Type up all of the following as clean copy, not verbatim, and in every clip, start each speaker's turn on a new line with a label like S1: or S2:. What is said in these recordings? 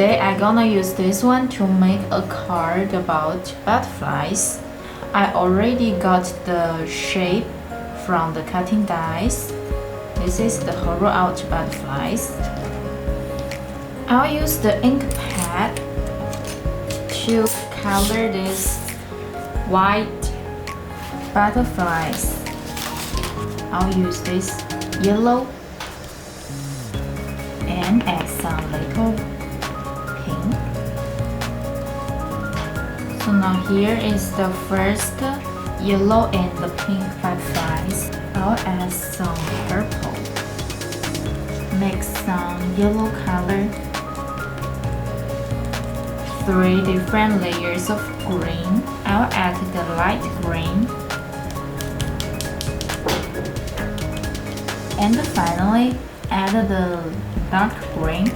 S1: today I'm gonna use this one to make a card about butterflies. I already got the shape from the cutting dies. This is the hollow out butterflies. I'll use the ink pad to color this white butterflies. I'll use this yellow and add some little pink. So now here is the first yellow and the pink butterflies. I'll add some purple. Mix some yellow color. 3 different layers of green. I'll add the light green. And finally, add the dark green.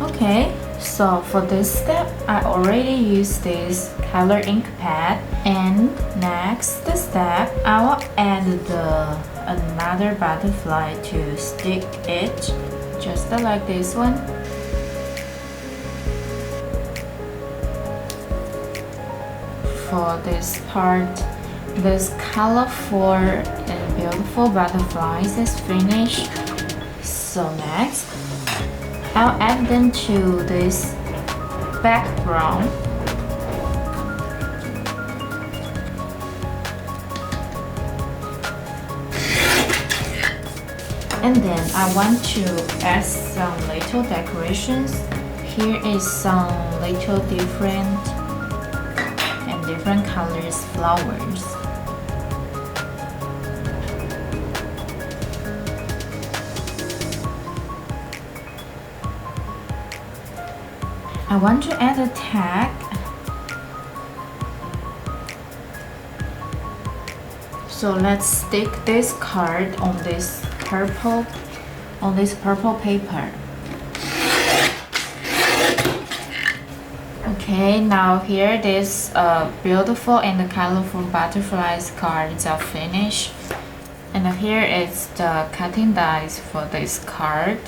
S1: Okay, so for this step, I already used this color ink pad. And next step, I will add another butterfly to stick it, just like this one. For this part, this colorful and beautiful butterflies is finished. So next, I'll add them to this background. And then I want to add some little decorations. Here is some little different colors flowers. I want to add a tag. So let's stick this card on this purple paper. Okay, now here this beautiful and colorful butterflies cards are finished. And here is the cutting dies for this card.